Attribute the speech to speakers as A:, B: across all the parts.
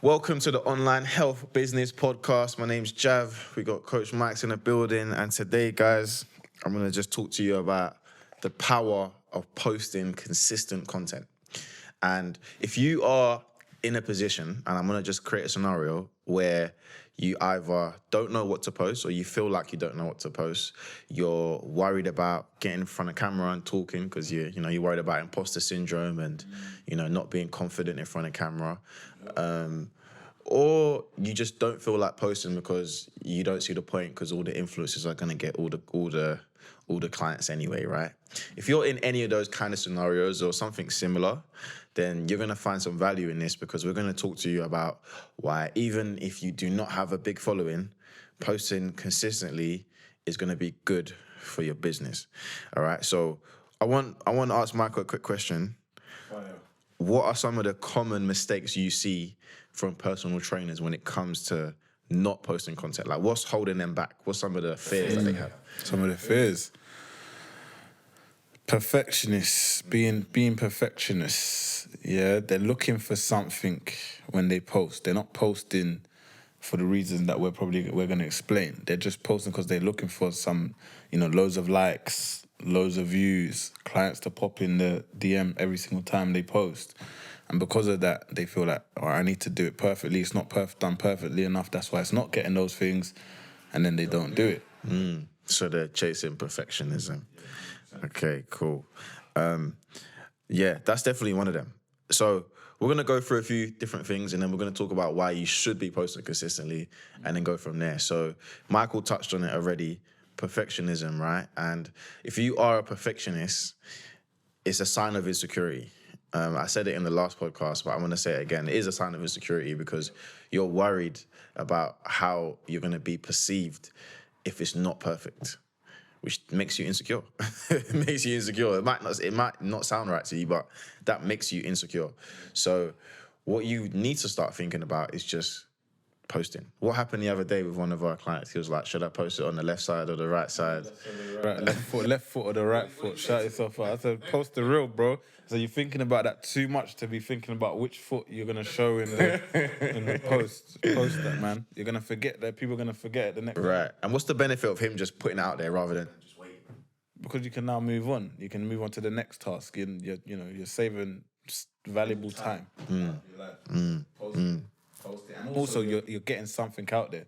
A: Welcome to the Online Health Business Podcast. My name's Jav. We got Coach Mike's in the building. And today, guys, I'm going to just talk to you about the power of posting consistent content. And if you are in a position, and I'm going to just create a scenario where you either don't know what to post or you feel like you don't know what to post, you're worried about getting in front of camera and talking because you're worried about imposter syndrome and, not being confident in front of camera. Or you just don't feel like posting because you don't see the point because all the influencers are going to get all the clients anyway, right? If you're in any of those kind of scenarios or something similar, then you're going to find some value in this because we're going to talk to you about why even if you do not have a big following, posting consistently is going to be good for your business. All right. So I want to ask Michael a quick question. What are some of the common mistakes you see from personal trainers when it comes to not posting content? Like, what's holding them back? What's some of the fears that they have?
B: Some of the fears. Perfectionists, being perfectionists. Yeah, they're looking for something when they post. They're not posting for the reasons that we're going to explain. They're just posting because they're looking for some, loads of likes, loads of views, clients to pop in the DM every single time they post. And because of that, they feel like, I need to do it perfectly. It's not done perfectly enough. That's why it's not getting those things. And then they don't do it.
A: So they're chasing perfectionism. Okay, cool. That's definitely one of them. So we're going to go through a few different things and then we're going to talk about why you should be posting consistently and then go from there. So Michael touched on it already, perfectionism, right? And if you are a perfectionist, it's a sign of insecurity. I said it in the last podcast, but I'm going to say it again. It is a sign of insecurity because you're worried about how you're going to be perceived if it's not perfect, which makes you insecure. It makes you insecure. It might not sound right to you, but that makes you insecure. So what you need to start thinking about is just posting. What happened the other day with one of our clients? He was like, should I post it on the left side or the right side?
B: Left foot or the right foot. Shout yourself out. I said, post the real, bro. So you're thinking about that too much to be thinking about which foot you're going to show in the post. Post that, man. You're going to forget that. People are going to forget it the next
A: Right.
B: time.
A: And what's the benefit of him just putting it out there rather than just waiting?
B: Because you can now move on. You can move on to the next task. You're saving valuable time. Post it. And also, you're getting something out there.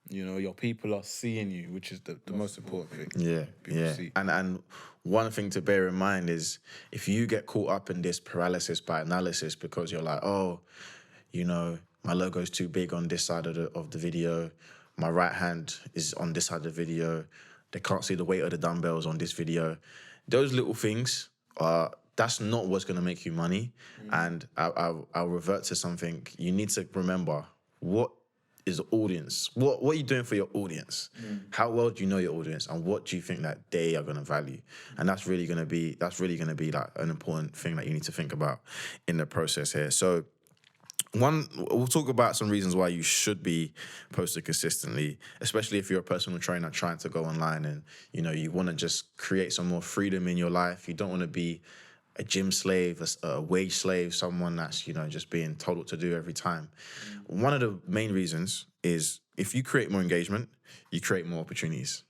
B: Your people are seeing you, which is the most important thing.
A: Yeah,
B: people see.
A: And one thing to bear in mind is if you get caught up in this paralysis by analysis because you're like, my logo's too big on this side of the video, my right hand is on this side of the video, they can't see the weight of the dumbbells on this video. Those little things that's not what's going to make you money. And I'll revert to something. You need to remember, what is the audience? What are you doing for your audience? How well do you know your audience? And what do you think that they are going to value? And that's really going to be like an important thing that you need to think about in the process here. So we'll talk about some reasons why you should be posted consistently, especially if you're a personal trainer trying to go online and, you want to just create some more freedom in your life. You don't want to be a gym slave, a wage slave, someone that's, just being told what to do every time. One of the main reasons is if you create more engagement, you create more opportunities.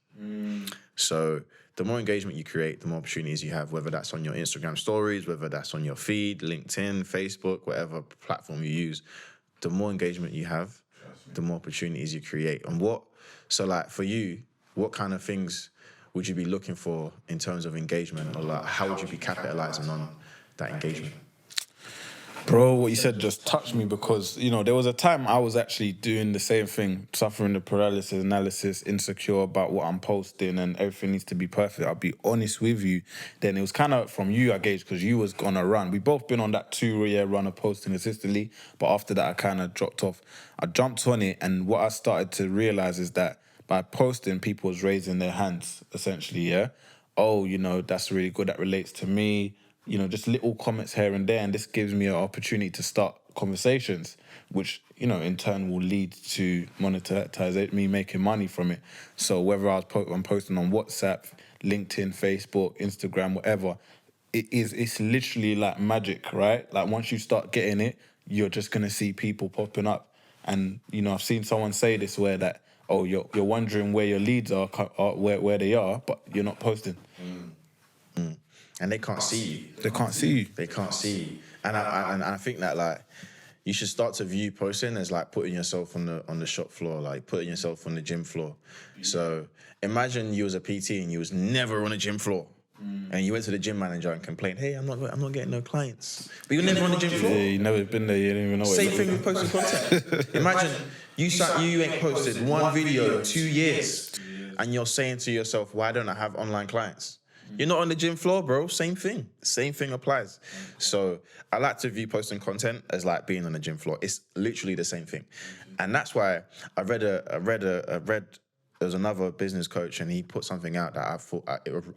A: So the more engagement you create, the more opportunities you have, whether that's on your Instagram stories, whether that's on your feed, LinkedIn, Facebook, whatever platform you use. The more engagement you have, the more opportunities you create. And for you, what kind of things would you be looking for in terms of engagement, or like how would you be capitalizing on that engagement?
B: Bro, what you said just touched me because, there was a time I was actually doing the same thing, suffering the paralysis analysis, insecure about what I'm posting and everything needs to be perfect. I'll be honest with you. Then it was kind of from you, I gauged, because you was on a run. We both been on that 2-year run of posting consistently, but after that I kind of dropped off. I jumped on it, and what I started to realize is that by posting, people was raising their hands, essentially, yeah? Oh, that's really good, that relates to me. Just little comments here and there, and this gives me an opportunity to start conversations, which, in turn will lead to monetization, me making money from it. So whether I'm posting on WhatsApp, LinkedIn, Facebook, Instagram, whatever, it's literally like magic, right? Like once you start getting it, you're just going to see people popping up. And, you know, I've seen someone say this where that, oh, you're wondering where your leads are where they are, but you're not posting.
A: And they can't see you.
B: They can't see you.
A: They can't see you. And I think that, like, you should start to view posting as like putting yourself on the shop floor, like putting yourself on the gym floor. So imagine you was a PT and you was never on a gym floor. And you went to the gym manager and complained, hey, I'm not getting no clients. But you're never on the gym floor.
B: Yeah, you never been there, you don't even know what
A: Same thing with posting content. Imagine you ain't posted one video in 2 years and you're saying to yourself, why don't I have online clients? You're not on the gym floor, bro. Same thing. Same thing applies. So I like to view posting content as like being on the gym floor. It's literally the same thing. And that's why I read there was another business coach and he put something out that I thought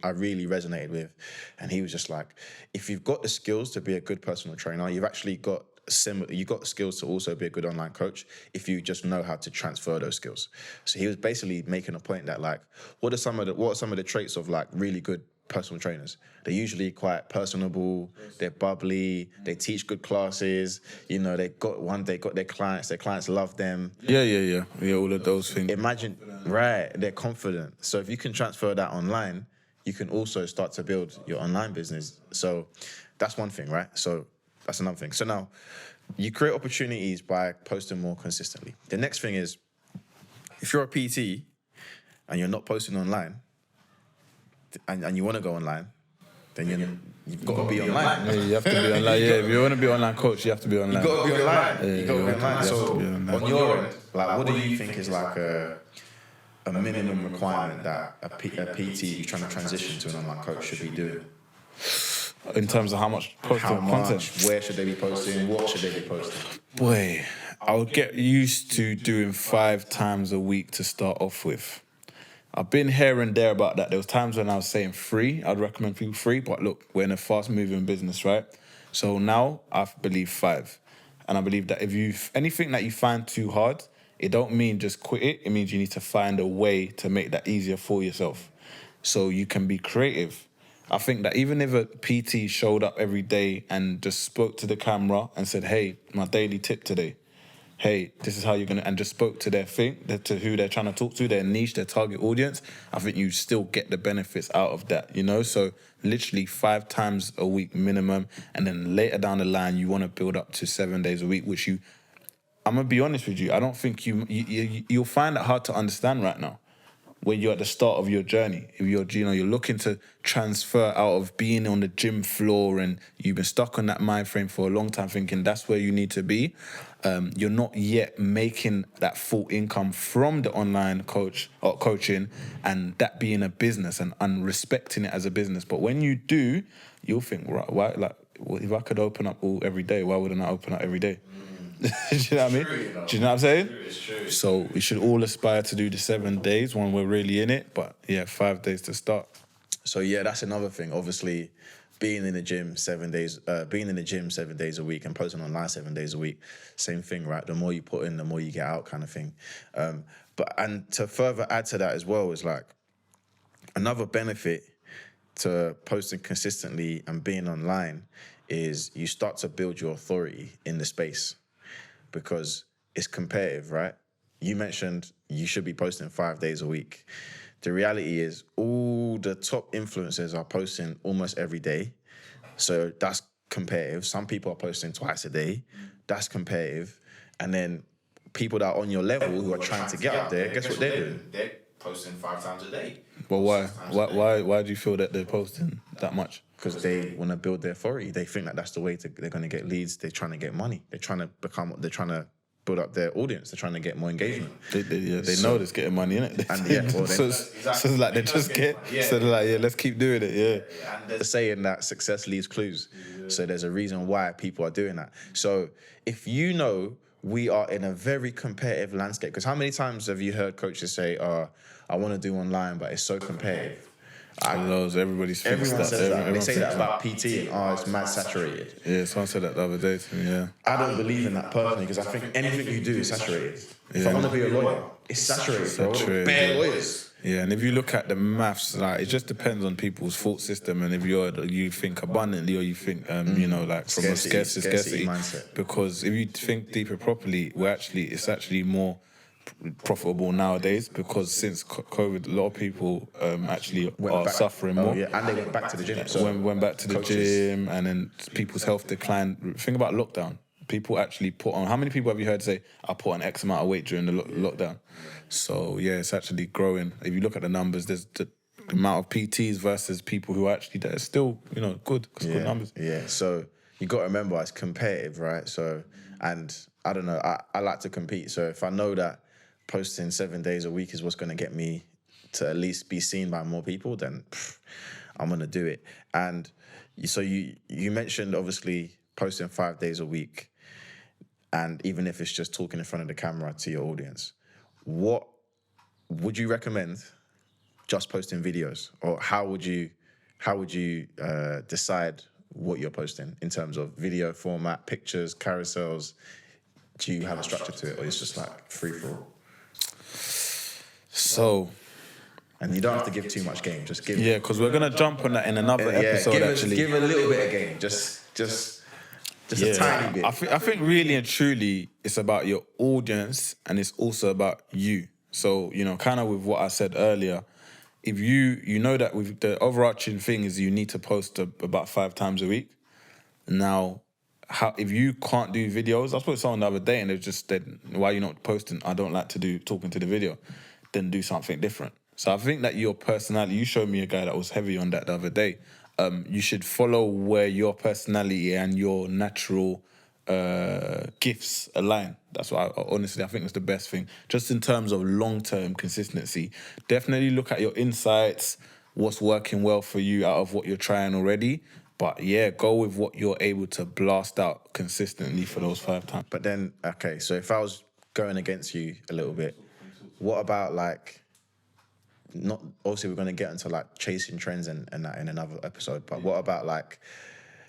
A: I really resonated with. And he was just like, if you've got the skills to be a good personal trainer, you've actually got the skills to also be a good online coach if you just know how to transfer those skills. So he was basically making a point that, like, what are some of the traits of like really good personal trainers? They're usually quite personable, they're bubbly, they teach good classes, you know, they got their clients love them.
B: Yeah, all of those things.
A: Imagine, right, they're confident. So if you can transfer that online, you can also start to build your online business. So that's one thing, right? So that's another thing. So now, you create opportunities by posting more consistently. The next thing is, if you're a PT and you're not posting online, and you want to go online, then you've got to be online.
B: Yeah, you have to be online. Yeah, if you want to be online coach, you have to be online.
A: You've got to be online.
B: Yeah,
A: You've got to be online. So on your
B: your
A: end, like, what do you think is like a minimum requirement that a PT who's trying to transition to an online coach should be doing?
B: In terms of how much content?
A: Where should they be posting? What should they be posting?
B: Boy, I would get used to doing 5 times a week to start off with. I've been here and there about that. There was times when I was saying 3. I'd recommend people 3, but look, we're in a fast-moving business, right? So now I believe 5. And I believe that if anything that you find too hard, it don't mean just quit it. It means you need to find a way to make that easier for yourself. So you can be creative. I think that even if a PT showed up every day and just spoke to the camera and said, hey, my daily tip today, hey, this is how you're going to, and just spoke to their thing, to who they're trying to talk to, their niche, their target audience, I think you still get the benefits out of that, you know? So literally 5 times a week minimum, and then later down the line, you want to build up to 7 days a week, which I'm going to be honest with you, I don't think you'll find it hard to understand right now. When you're at the start of your journey, if you're looking to transfer out of being on the gym floor and you've been stuck on that mind frame for a long time thinking that's where you need to be, you're not yet making that full income from the online coaching and that being a business and respecting it as a business. But when you do, you'll think, right, why, like, if I could open up every day, why wouldn't I open up every day? Do you know what I mean? Do you know what I'm saying?
A: It's true.
B: So we should all aspire to do the 7 days when we're really in it. But yeah, 5 days to start.
A: So yeah, that's another thing. Obviously, being in the gym 7 days a week and posting online 7 days a week, same thing, right? The more you put in, the more you get out, kind of thing. And to further add to that as well is like another benefit to posting consistently and being online is you start to build your authority in the space. Because it's competitive, right? You mentioned you should be posting 5 days a week. The reality is all the top influencers are posting almost every day. So that's competitive. Some people are posting twice a day. That's competitive. And then people that are on your level who are trying to get up there, guess what they're doing? They're posting 5 times a day.
B: But why? Why do you feel that they're posting that much?
A: Because they want to build their authority. They think that that's the way they're going to get leads. They're trying to get money. They're trying to build up their audience. They're trying to get more engagement.
B: They know they're getting money, innit?
A: And yeah, well,
B: so it's like they just get. So they're like, yeah, let's keep doing it. Yeah.
A: And they're saying that success leaves clues. Yeah. So there's a reason why people are doing that. So if you know we are in a very competitive landscape, because how many times have you heard coaches say, I want to do online, but it's so competitive?
B: Everyone says
A: that. They say that about PT and it's mad saturated.
B: Yeah, someone said that the other day to me, yeah.
A: I don't believe in that personally because I think anything you do is saturated. If I want to be a lawyer, it's saturated, bro. Bare lawyers.
B: Yeah, and if you look at the maths, like it just depends on people's thought system, and if you think abundantly or you think, you know, like from a scarcity
A: mindset.
B: Because if you think deeper properly, it's actually more profitable nowadays because since COVID, a lot of people actually are suffering more.
A: Yeah, and they went back to the gym. So
B: went back to the gym, and then people's health declined. Think about lockdown. People actually put on. How many people have you heard say, "I put on X amount of weight during the lockdown"? So yeah, it's actually growing. If you look at the numbers, there's the amount of PTs versus people who actually they're still good good numbers.
A: Yeah. So you got to remember it's competitive, right? So, and I don't know, I like to compete. So if I know that posting 7 days a week is what's going to get me to at least be seen by more people, then I'm going to do it. And so you mentioned obviously posting 5 days a week, and even if it's just talking in front of the camera to your audience, what would you recommend? Just posting videos, or how would you decide what you're posting in terms of video format, pictures, carousels? Do you have a structure to it, or it's just like free for all?
B: So,
A: and you don't have to give too much game. Just give.
B: Yeah, because we're gonna jump on that in another episode.
A: Give a little bit of game. Just a tiny bit.
B: I think really and truly, it's about your audience, and it's also about you. So kind of with what I said earlier, if you know that with the overarching thing is you need to post about 5 times a week. Now, if you can't do videos, I spoke to someone the other day and they just said, "Why are you not posting?" "I don't like to do talking to the video." Then do something different. So I think that your personality, you showed me a guy that was heavy on that the other day. You should follow where your personality and your natural gifts align. That's what I think is the best thing. Just in terms of long-term consistency, definitely look at your insights, what's working well for you out of what you're trying already. But yeah, go with what you're able to blast out consistently for those 5 times.
A: But then, okay, so if I was going against you a little bit, what about like, not obviously we're going to get into like chasing trends and that in another episode, but what about like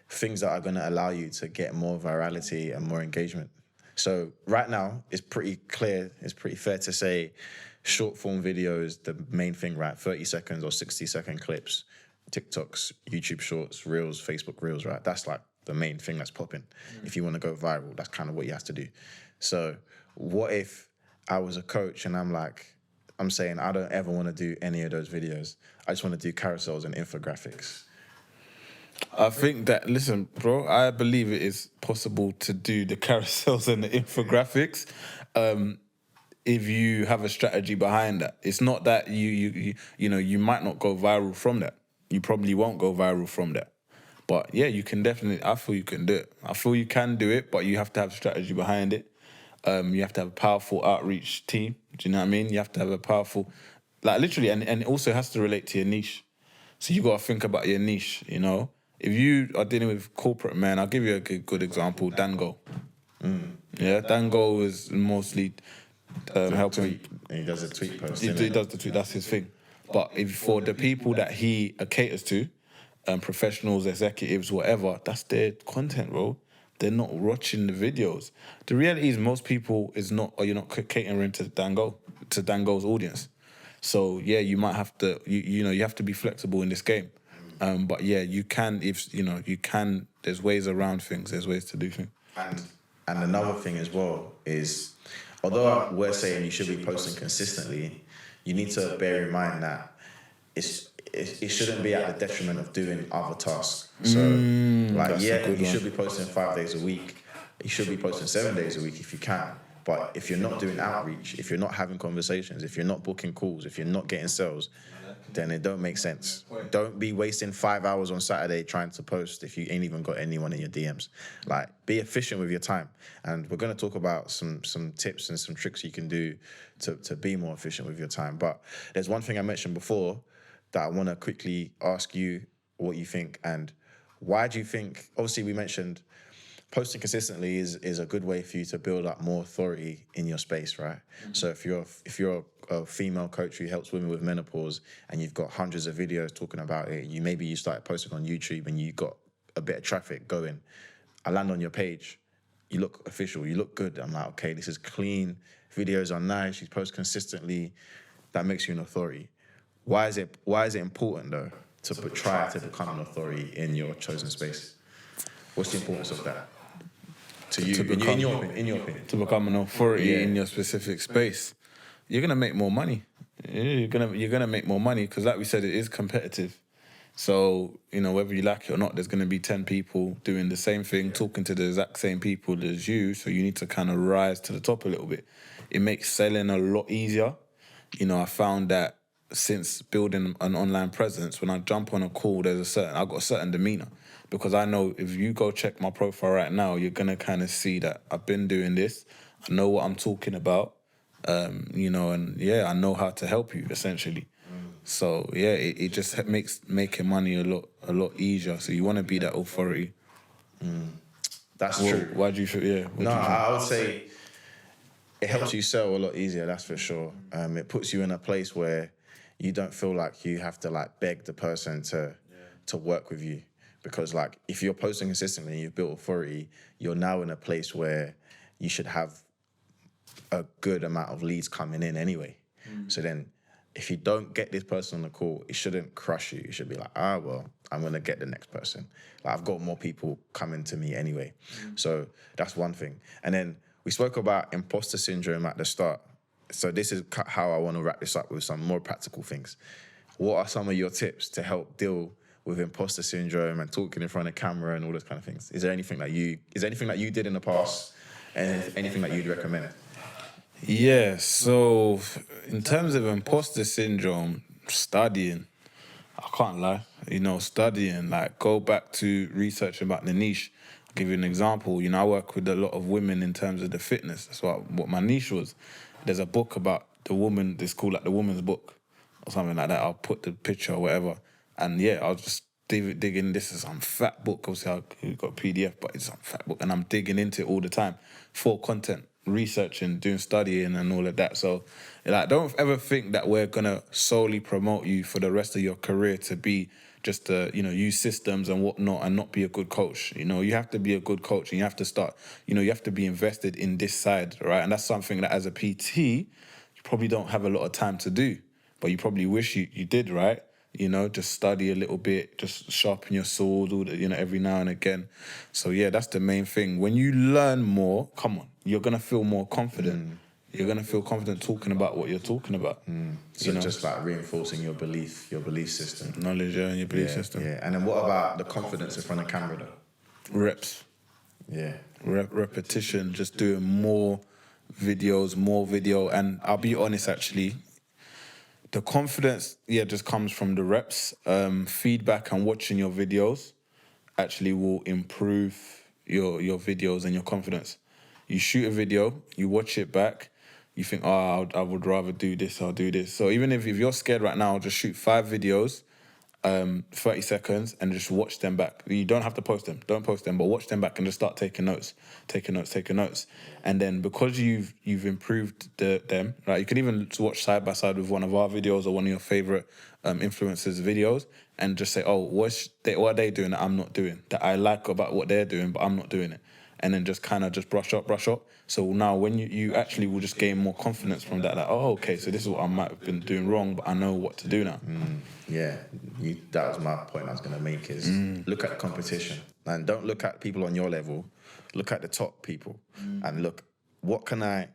A: things that are going to allow you to get more virality and more engagement? So right now, it's pretty clear, it's pretty fair to say short form videos, the main thing, right? 30 seconds or 60-second clips, TikToks, YouTube Shorts, Reels, Facebook Reels, right? That's like the main thing that's popping. If you want to go viral, that's kind of what you have to do. So what if I was a coach and I'm saying I don't ever want to do any of those videos. I just want to do carousels and infographics.
B: I think that, listen, bro, I believe it is possible to do the carousels and the infographics if you have a strategy behind that. It's not that you might not go viral from that. You probably won't go viral from that. But yeah, you can definitely, I feel you can do it. I feel you can do it, but you have to have strategy behind it. You have to have a powerful outreach team. Do you know what I mean? You have to have a powerful, like literally, and it also has to relate to your niche. So you got to think about your niche, If you are dealing with corporate men, I'll give you a good example, Dango. Yeah, Dango is mostly helping.
A: And he does a tweet post.
B: He does the tweet, that's his thing. But if for the people that he caters to, professionals, executives, whatever, that's their content, bro. They're not watching the videos. The reality is most people you're not catering to Dango's audience. So yeah, you might have to, you have to be flexible in this game. But yeah, you can, there's ways around things, there's ways to do things.
A: And another thing as well is, although we're saying you should be posting consistently, you need to bear in mind that it shouldn't be at the detriment of doing other tasks. So, you should be posting 5 days a week. You should be posting 7 days a week if you can. But if you're not doing outreach, if you're not having conversations, if you're not booking calls, if you're not getting sales, then it don't make sense. Don't be wasting 5 hours on Saturday trying to post if you ain't even got anyone in your DMs. Like, be efficient with your time. And we're going to talk about some tips and some tricks you can do to be more efficient with your time. But there's one thing I mentioned before that I want to quickly ask you what you think. And why do you think, obviously we mentioned posting consistently is a good way for you to build up more authority in your space, right? Mm-hmm. So if you're a female coach who helps women with menopause and you've got hundreds of videos talking about it, you started posting on YouTube and you got a bit of traffic going. I land on your page, you look official, you look good. I'm like, okay, this is clean, videos are nice, you post consistently. That makes you an authority. Why is it important though to try to become an authority in your chosen space? What's the importance of that to you? In your opinion,
B: to become an authority
A: Yeah.
B: in your specific space, you're gonna make more money. Yeah, you're gonna make more money because, like we said, it is competitive. So whether you like it or not, there's gonna be 10 people doing the same thing, talking to the exact same people as you. So you need to kind of rise to the top a little bit. It makes selling a lot easier. I found that since building an online presence, when I jump on a call, I've got a certain demeanor, because I know if you go check my profile right now, you're gonna kind of see that I've been doing this. I know what I'm talking about, and yeah, I know how to help you essentially. So yeah, it just makes making money a lot easier. So you want to be that authority.
A: that's true.
B: Why do you feel? Yeah.
A: No, I would say it helps you sell a lot easier. That's for sure. It puts you in a place where you don't feel like you have to like beg the person to work with you, because like if you're posting consistently and you've built authority, you're now in a place where you should have a good amount of leads coming in anyway. So then if you don't get this person on the call, it shouldn't crush you. You should be like, well, I'm going to get the next person. Like, I've got more people coming to me anyway. So that's one thing. And then we spoke about imposter syndrome at the start. So this is how I want to wrap this up with some more practical things. What are some of your tips to help deal with imposter syndrome and talking in front of camera and all those kind of things? Is there anything that you did in the past and anything that you'd recommend?
B: Yeah, so in terms of imposter syndrome, studying, I can't lie, studying, like go back to researching about the niche. I'll give you an example. I work with a lot of women in terms of the fitness. That's what my niche was. There's a book about the woman, it's called like the woman's book or something like that. I'll put the picture or whatever. And yeah, I'll just dig in. This is some fat book. Obviously, I've got a PDF, but it's some fat book. And I'm digging into it all the time for content, researching, doing studying and all of that. So like, don't ever think that we're going to solely promote you for the rest of your career to be just use systems and whatnot and not be a good coach. You have to be a good coach, and you have to start, you have to be invested in this side, right? And that's something that as a PT, you probably don't have a lot of time to do, but you probably wish you did, right? Just study a little bit, just sharpen your sword, every now and again. So yeah, that's the main thing. When you learn more, come on, you're gonna feel more confident. You're gonna feel confident talking about what you're talking about.
A: So just like reinforcing your belief system.
B: Knowledge, and your belief system.
A: Yeah. And then what about the confidence in front of camera though?
B: Reps.
A: Yeah.
B: Repetition, just doing more video. And I'll be honest, actually, the confidence, just comes from the reps. Feedback and watching your videos actually will improve your videos and your confidence. You shoot a video, you watch it back, you think, I would rather do this, I'll do this. So even if you're scared right now, just shoot 5 videos, 30 seconds, and just watch them back. You don't have to post them. Don't post them, but watch them back and just start taking notes. And then because you've improved them, right, you can even watch side by side with one of our videos or one of your favorite influencers' videos, and just say, what are they doing that I'm not doing, that I like about what they're doing, but I'm not doing it. And then just kind of just brush up. So now when you actually will just gain more confidence from that, like, okay, so this is what I might have been doing wrong, but I know what to do now.
A: Yeah, that was my point I was going to make, is look at the competition. And don't look at people on your level. Look at the top people and look, what can I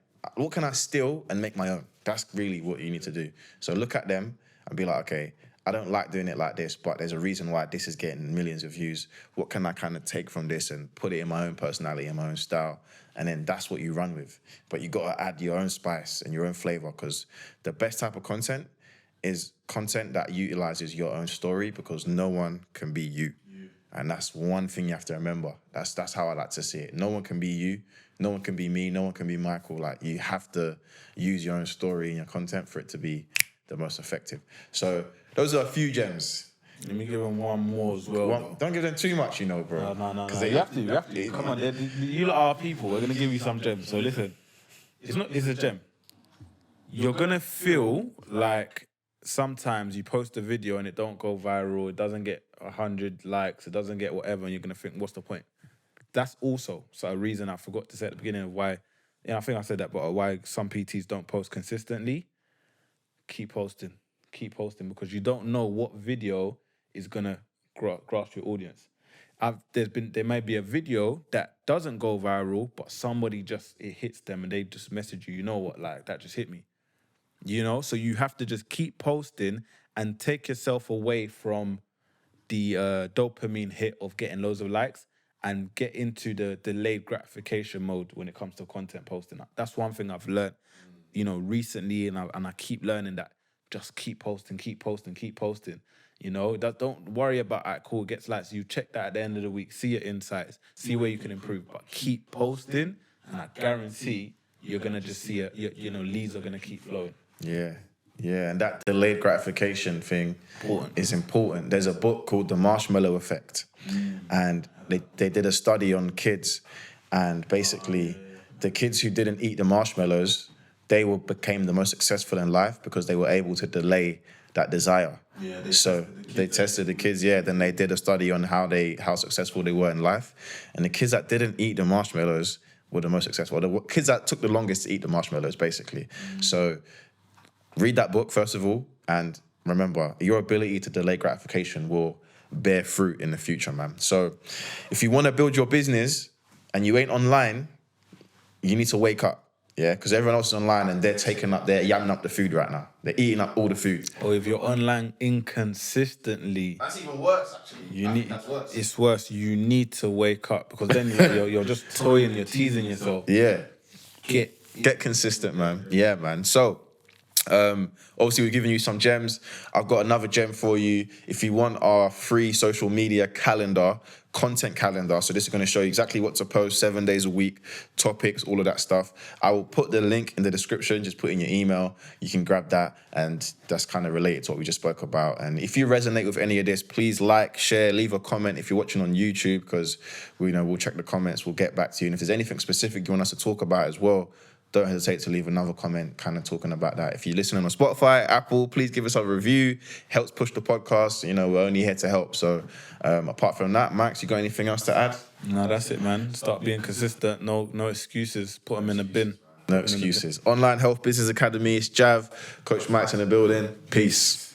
A: steal and make my own? That's really what you need to do. So look at them and be like, okay, I don't like doing it like this, but there's a reason why this is getting millions of views. What can I kind of take from this and put it in my own personality, in my own style? And then that's what you run with. But you got to add your own spice and your own flavor, because the best type of content is content that utilizes your own story, because no one can be you. And that's one thing you have to remember. That's how I like to see it. No one can be you. No one can be me. No one can be Michael. Like, you have to use your own story in your content for it to be the most effective. So those are a few gems.
B: Let me give them one more as well.
A: Don't give them too much, bro.
B: No. You have to. Come on, you lot are people. We're going to give you some gems. So listen, it's a gem. You're going to feel like sometimes you post a video and it don't go viral, it doesn't get 100 likes, it doesn't get whatever, and you're going to think, what's the point? That's also a reason I forgot to say at the beginning of why, I think I said that, but why some PTs don't post consistently. Keep posting. keep posting, because you don't know what video is gonna grasp your audience. There might be a video that doesn't go viral, but somebody it hits them and they just message you. You know what? Like, that just hit me. You know, so you have to just keep posting and take yourself away from the dopamine hit of getting loads of likes and get into the delayed gratification mode when it comes to content posting. That's one thing I've learned, you know, recently, and I keep learning that. Just keep posting, keep posting, keep posting. You know, don't worry about, all right, cool, it gets likes. You check that at the end of the week, see your insights, see where you can improve, but keep posting, and I guarantee you're gonna just see leads are gonna keep flowing.
A: Yeah. Yeah, and that delayed gratification thing is important. There's a book called The Marshmallow Effect, and they did a study on kids, and basically the kids who didn't eat the marshmallows, became the most successful in life because they were able to delay that desire. Yeah, they tested the kids, then they did a study on how successful they were in life, and the kids that didn't eat the marshmallows were the most successful. The kids that took the longest to eat the marshmallows, basically. So read that book, first of all, and remember, your ability to delay gratification will bear fruit in the future, man. So if you want to build your business and you ain't online, you need to wake up, because everyone else is online and they're yamming up the food right now. They're eating up all the food.
B: Or if you're online inconsistently,
A: that's even worse, actually.
B: It's worse. You need to wake up, because then you're just toying, you're teasing yourself.
A: Yeah. Get consistent, man. Yeah, man. So obviously we're giving you some gems. I've got another gem for you. If you want our free social media content calendar, so this is going to show you exactly what to post 7 days a week, topics, all of that stuff. I will put the link in the description. Just put in your email. You can grab that, and that's kind of related to what we just spoke about. And if you resonate with any of this, please like, share, leave a comment if you're watching on YouTube, because we'll check the comments. We'll get back to you. And if there's anything specific you want us to talk about as well, don't hesitate to leave another comment kind of talking about that. If you're listening on Spotify, Apple, please give us a review. Helps push the podcast. We're only here to help. So apart from that, Max, you got anything else to add?
B: No, that's it, man. Start being consistent. No excuses. Put them in a bin.
A: No excuses. Online Health Business Academy. It's Jav. Coach Max in the building. Peace.